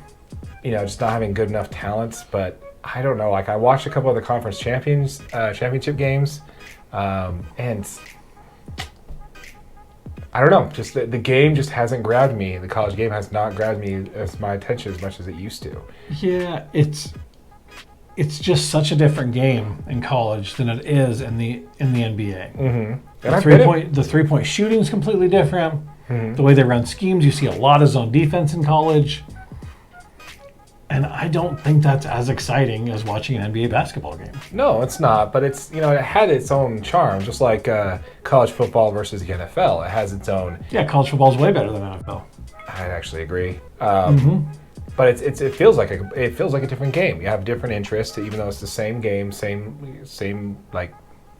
Just not having good enough talents. But I don't know. Like, I watched a couple of the conference championship games, and I don't know. Just the game just hasn't grabbed me. The college game has not grabbed me as my attention as much as it used to. Yeah, it's just such a different game in college than it is in the NBA. Mm-hmm. The 3-point shooting is completely different. The way they run schemes, you see a lot of zone defense in college. And I don't think that's as exciting as watching an NBA basketball game. No, it's not. But it's it had its own charm, just like college football versus the NFL. It has its own. Yeah, college football is way better than NFL. I actually agree. But it feels like a different game. You have different interests, even though it's the same game, same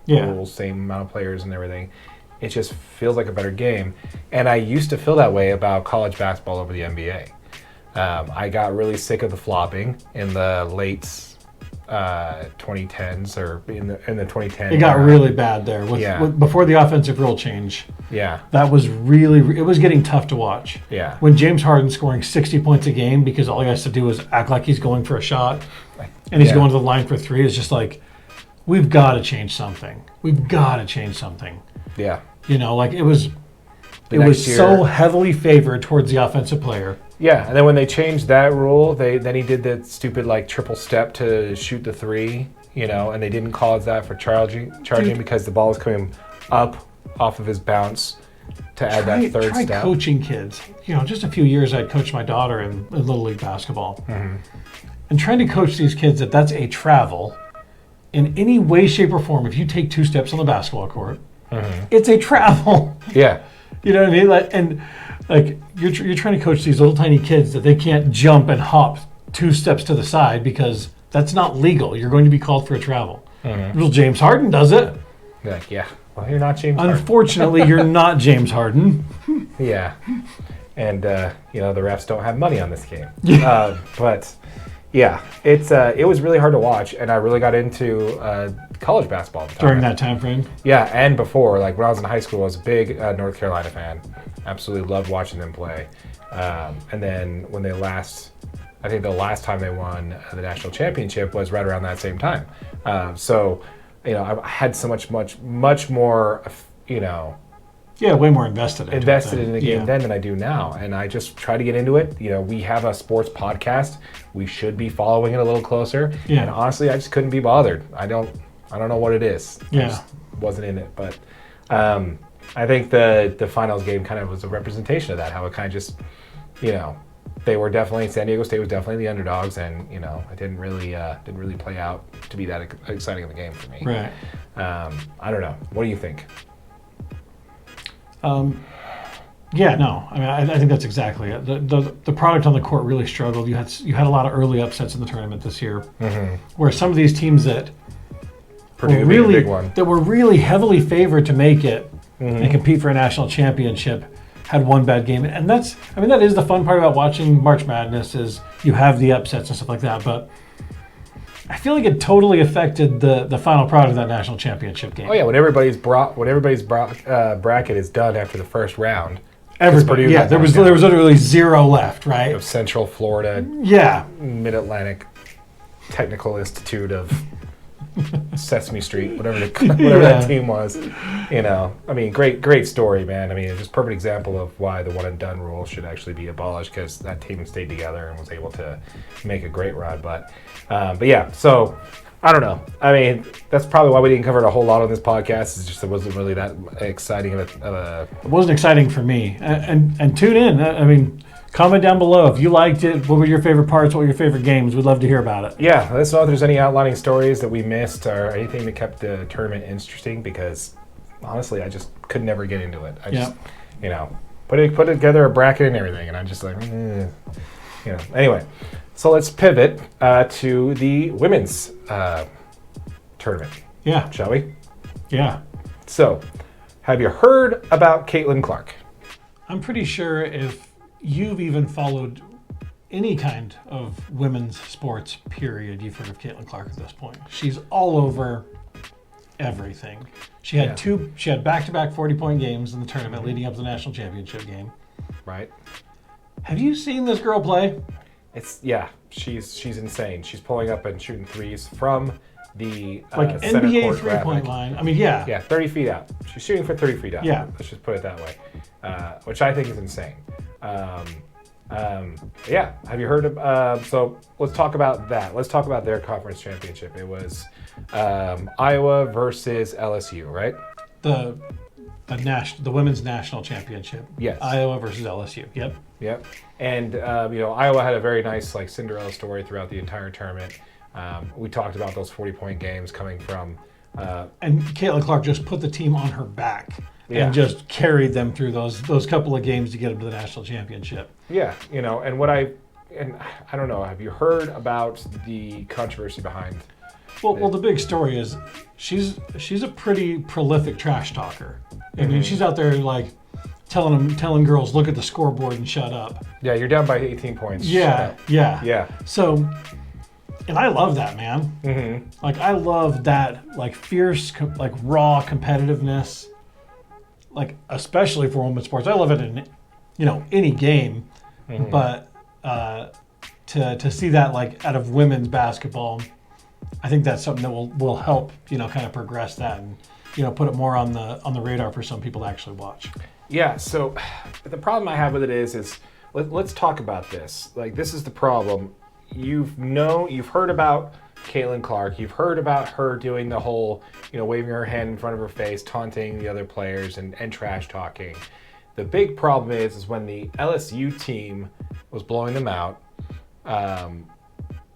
rules, same amount of players and everything. It just feels like a better game. And I used to feel that way about college basketball over the NBA. I got really sick of the flopping in the late 2010s or in the 2010s. It got really bad there before the offensive rule change. Yeah. That was it was getting tough to watch. Yeah. When James Harden's scoring 60 points a game because all he has to do is act like he's going for a shot and he's going to the line for three, it's just like, we've got to change something. We've got to change something. Yeah. It was next year- so heavily favored towards the offensive player. Yeah, and then when they changed that rule, then he did that stupid triple step to shoot the three, and they didn't call it that for charging because the ball was coming up off of his bounce to add that third try step. Coaching kids. Just a few years I'd coached my daughter in Little League basketball. And trying to coach these kids that's a travel in any way, shape, or form. If you take 2 steps on the basketball court, it's a travel. Yeah. You know what I mean? You're trying to coach these little tiny kids that they can't jump and hop 2 steps to the side because that's not legal. You're going to be called for a travel. Well, James Harden does it. Yeah. Well, you're not James Harden. Unfortunately, you're not James Harden. Yeah. And, the refs don't have money on this game. But, yeah, it was really hard to watch, and I really got into college basketball at the time. During that time frame? Yeah, and before. Like, when I was in high school, I was a big North Carolina fan. Absolutely loved watching them play. And then when I think the last time they won the national championship was right around that same time. So, I had so much more, Yeah, way more invested in the game then than I do now. And I just try to get into it. We have a sports podcast. We should be following it a little closer. Yeah. And honestly, I just couldn't be bothered. I don't know what it is. Yeah. I just wasn't in it. But I think the finals game kind of was a representation of that, how it kind of just, they were definitely, San Diego State was definitely the underdogs, and it didn't really play out to be that exciting of a game for me. Right. I don't know. What do you think? Yeah, no. I mean, I think that's exactly it. The product on the court really struggled. You had a lot of early upsets in the tournament this year, where some of these teams that Purdue were being a big one. that were really heavily favored to make it and compete for a national championship had one bad game. And that is the fun part about watching March Madness, is you have the upsets and stuff like that. But I feel like it totally affected the final product of that national championship game. Oh yeah, when everybody's bracket is done after the first round. Everybody, Purdue there was literally zero left, right? Of Central Florida, Yeah, Mid-Atlantic Technical Institute of Sesame Street, whatever that team was. Great story, man. It's just a perfect example of why the one and done rule should actually be abolished, because that team stayed together and was able to make a great run. But yeah, so I don't know. That's probably why we didn't cover it a whole lot on this podcast. It's just it wasn't really that exciting of a. It wasn't exciting for me. And tune in. Comment down below if you liked it. What were your favorite parts? What were your favorite games? We'd love to hear about it. Yeah, let us know if there's any outlining stories that we missed or anything that kept the tournament interesting, because honestly, I just could never get into it. I just, put together a bracket and everything, and I'm just like, Anyway, so let's pivot to the women's tournament. Yeah. Shall we? Yeah. So, have you heard about Caitlin Clark? I'm pretty sure if you've even followed any kind of women's sports, period, you've heard of Caitlin Clark at this point. She's all over everything. She had back-to-back 40-point games in the tournament leading up to the national championship game. Right. Have you seen this girl play? She's insane. She's pulling up and shooting threes from the center NBA court three-point line. Yeah, 30 feet out. She's shooting for 30 feet out. Yeah. Let's just put it that way, which I think is insane. Have you heard of, so let's talk about that. Let's talk about their conference championship. It was Iowa versus LSU, right? The women's national championship. Yes. Iowa versus LSU. Yep. And Iowa had a very nice Cinderella story throughout the entire tournament. We talked about those 40-point games coming from and Caitlin Clark just put the team on her back Yeah. and just carried them through those couple of games to get them to the national championship. Yeah, and I don't know, have you heard about the controversy behind? Well, the big story is she's a pretty prolific trash talker. I mean, she's out there telling girls, look at the scoreboard and shut up. Yeah, you're down by 18 points. Yeah. So, and I love that, man. Mm-hmm. I love that fierce, raw competitiveness. Especially for women's sports. I love it in any game, but to see that out of women's basketball, I think that's something that will help kind of progress that and put it more on the radar for some people to actually watch. Yeah. So the problem I have with it is let's talk about this. This is the problem. You've heard about Caitlin Clark. You've heard about her doing the whole, waving her hand in front of her face, taunting the other players and trash talking. The big problem is when the LSU team was blowing them out.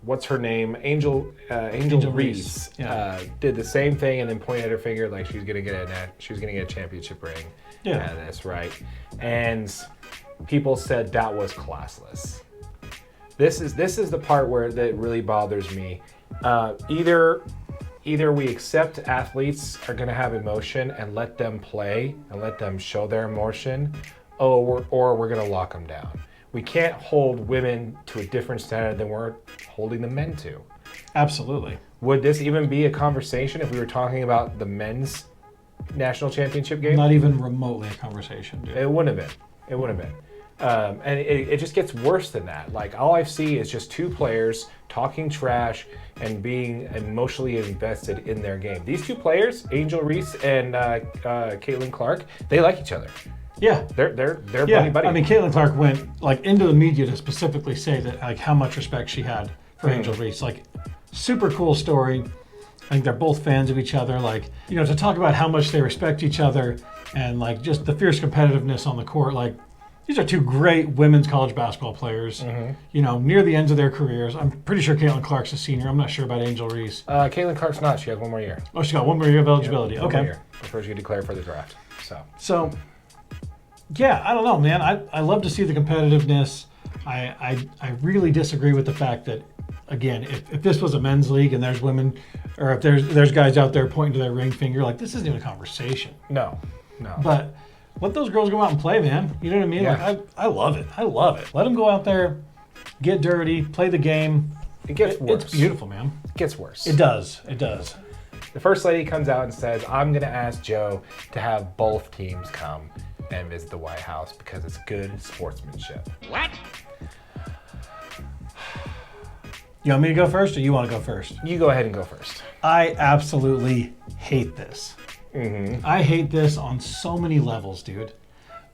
What's her name? Angel Reese did the same thing and then pointed at her finger like she was gonna get a championship ring. Yeah, that's right. And people said that was classless. This is the part where that really bothers me. Either either we accept athletes are going to have emotion and let them play and let them show their emotion, or we're going to lock them down. We can't hold women to a different standard than we're holding the men to. Absolutely. Would this even be a conversation if we were talking about the men's national championship game? Not even remotely a conversation, dude. It wouldn't have been. It wouldn't have been. And it just gets worse than that. Like, all I see is just two players talking trash and being emotionally invested in their game. These two players, Angel Reese and Caitlin Clark, they like each other. Yeah. They're buddy-buddy. I mean, Caitlin Clark went like into the media to specifically say that like how much respect she had for Angel Reese. Like, super cool story. I think they're both fans of each other. Like, you know, to talk about how much they respect each other and like just the fierce competitiveness on the court. Like, these are two great women's college basketball players, you know, near the ends of their careers. I'm pretty sure Caitlin Clark's a senior. I'm not sure about Angel Reese. Caitlin Clark's not. She has one more year. Oh, she's got one more year of eligibility. Yeah, okay. One more year before she get declared for the draft. So, yeah, I don't know, man. I love to see the competitiveness. I really disagree with the fact that, again, if this was a men's league and there's women, or if there's guys out there pointing to their ring finger, like, this isn't even a conversation. No. But let those girls go out and play, man. You know what I mean? Yeah. Like, I love it. I love it. Let them go out there, get dirty, play the game. It gets worse. It's beautiful, man. It gets worse. It does. It does. The first lady comes out and says, I'm going to ask Joe to have both teams come and visit the White House because it's good sportsmanship. What? You want me to go first or you want to go first? You go ahead and go first. I absolutely hate this. I hate this on so many levels, dude.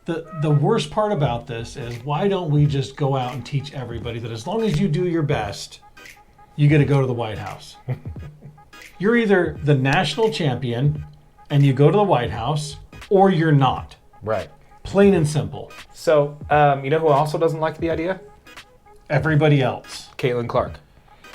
The worst part about this is, why don't we just go out and teach everybody that as long as you do your best, you get to go to the White House. You're either the national champion and you go to the White House, or you're not. Right. Plain and simple. So, you know who also doesn't like the idea? Everybody else. Caitlin Clark.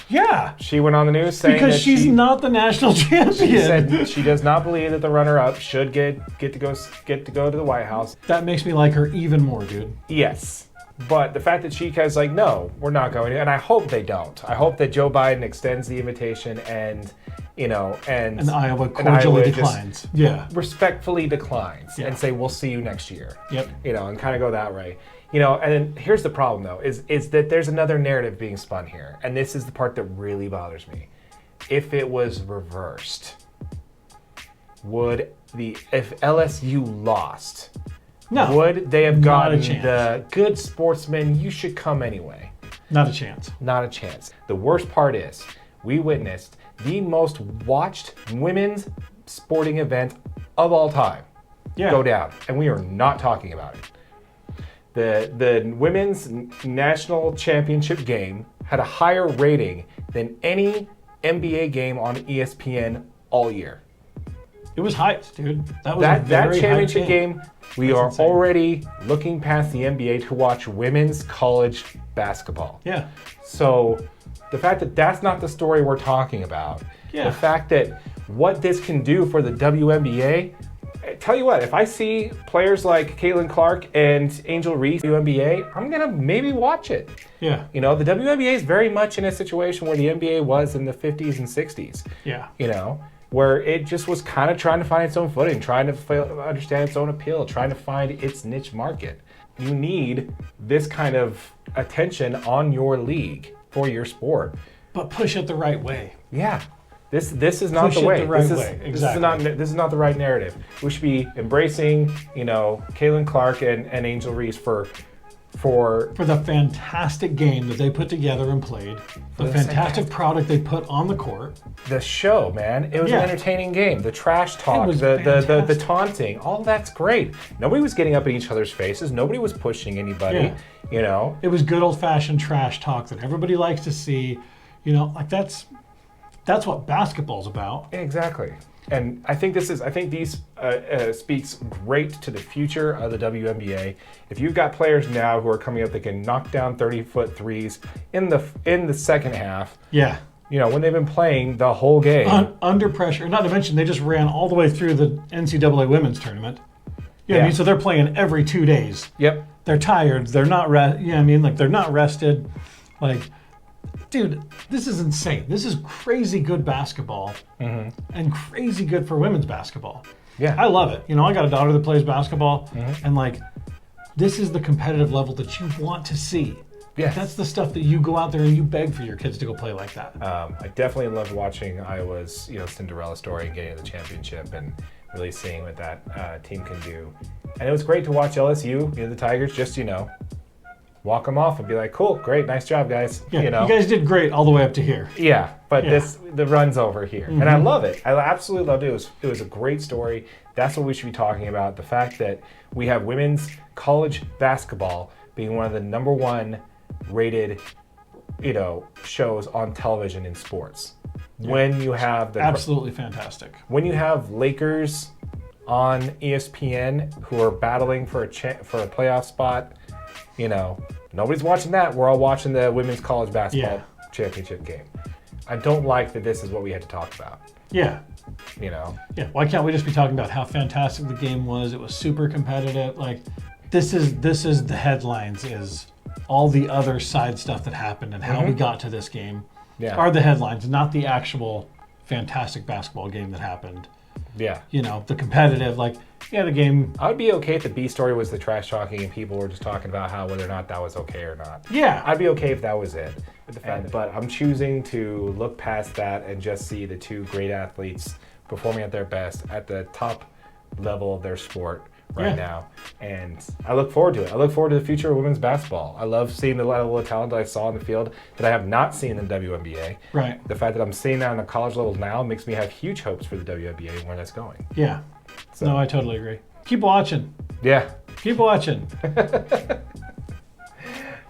Yeah. She went on the news saying Because that she's not the national champion. She said she does not believe that the runner-up should get to go to the White House. That makes me like her even more, dude. Yes. But the fact that she is like, no, we're not going to, and I hope they don't. I hope that Joe Biden extends the invitation and, you know, and Iowa cordially declines. Yeah. Respectfully declines Yeah. and say, we'll see you next year. Yep. You know, and kind of go that way. You know, and then here's the problem, though, is that there's another narrative being spun here. And this is the part that really bothers me. If it was reversed, if LSU lost, No. would they have Not a gotten chance. the good sportsman, you should come anyway? Not a chance. Not a chance. The worst part is, we witnessed the most watched women's sporting event of all time go down, and we are not talking about it. The women's national championship game had a higher rating than any NBA game on ESPN all year. It was hyped, dude. That was That a very championship hyped game, we That's are insane. already looking past the NBA to watch women's college basketball. Yeah. So the fact that that's not the story we're talking about, Yeah. the fact that what this can do for the WNBA, tell you what, if I see players like Caitlin Clark and Angel Reese WNBA, I'm gonna maybe watch it. Yeah. You know, the WNBA is very much in a situation where the NBA was in the 50s and 60s. Yeah. You know, where it just was kind of trying to find its own footing, trying to understand its own appeal, trying to find its niche market. You need this kind of attention on your league for your sport. But push it the right way. Yeah. This is not Push the it way. the right this is, way. Exactly. This is not the right narrative. We should be embracing, you know, Caitlin Clark and Angel Reese for the fantastic game that they put together and played, the fantastic product they put on the court. the show, man. It was Yeah. an entertaining game. The trash talk, was the fantastic. taunting, all that's great. Nobody was getting up in each other's faces. Nobody was pushing anybody. Yeah. You know. It was good old-fashioned trash talk that everybody likes to see. You know, like that's what basketball's about. Exactly. And I think these speaks great to the future of the WNBA. If you've got players now who are coming up that can knock down 30-foot threes in the second half, Yeah. you know, when they've been playing the whole game. Under pressure. Not to mention they just ran all the way through the NCAA Women's tournament. You know what I Yeah. mean? So they're playing every 2 days. Yep. They're tired. They're not you know what I mean? Like they're not rested. Like dude, this is insane. This is crazy good basketball and crazy good for women's basketball. Yeah. I love it. You know, I got a daughter that plays basketball, and like, this is the competitive level that you want to see. Yes. That's the stuff that you go out there and you beg for your kids to go play like that. I definitely loved watching Iowa's, Cinderella story and getting to the championship and really seeing what that team can do. And it was great to watch LSU, the Tigers, just, walk them off and be like, cool, great, nice job, guys. Yeah, you guys did great all the way up to here. Yeah, but the run's over here. And I love it. I absolutely loved it. It was a great story. That's what we should be talking about. The fact that we have women's college basketball being one of the number one rated, shows on television in sports. Yeah. When you have absolutely fantastic. When you have Lakers on ESPN who are battling for a playoff spot, nobody's watching that. We're all watching the women's college basketball championship game. I don't like that this is what we had to talk about. Yeah. Yeah. Why can't we just be talking about how fantastic the game was? It was super competitive. Like, this is the headlines. Is all the other side stuff that happened and how we got to this game are the headlines, not the actual fantastic basketball game that happened. Yeah. The competitive, the game. I would be okay if the B story was the trash talking and people were just talking about whether or not that was okay or not. Yeah. I'd be okay if that was it. But I'm choosing to look past that and just see the two great athletes performing at their best at the top level of their sport right now. And I look forward to it. I look forward to the future of women's basketball. I love seeing the level of talent that I saw in the field that I have not seen in the WNBA. Right. The fact that I'm seeing that on the college level now makes me have huge hopes for the WNBA and where that's going. Yeah. So. No, I totally agree. Keep watching. Yeah. Keep watching.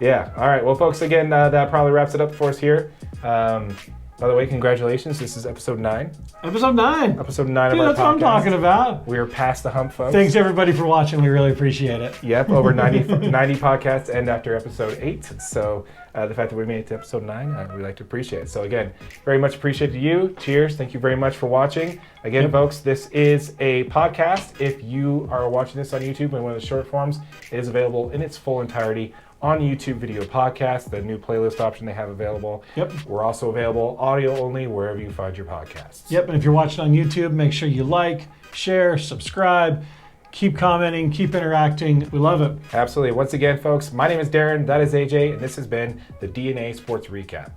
Yeah. All right. Well, folks, again, that probably wraps it up for us here. By the way, congratulations. This is episode 9. Episode 9. Episode 9 Dude, of our podcast. That's what I'm talking about. We're past the hump, folks. Thanks, everybody, for watching. We really appreciate it. Yep, over 90 podcasts end after episode 8. So the fact that we made it to episode 9, we like to appreciate it. So again, very much appreciate you. Cheers. Thank you very much for watching. Again, folks, this is a podcast. If you are watching this on YouTube in one of the short forms, it is available in its full entirety on YouTube Video Podcast, the new playlist option they have available. Yep. We're also available audio only wherever you find your podcasts. Yep, and if you're watching on YouTube, make sure you like, share, subscribe, keep commenting, keep interacting. We love it. Absolutely. Once again, folks, my name is Darren, that is AJ, and this has been the DNA Sports Recap.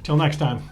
Till next time.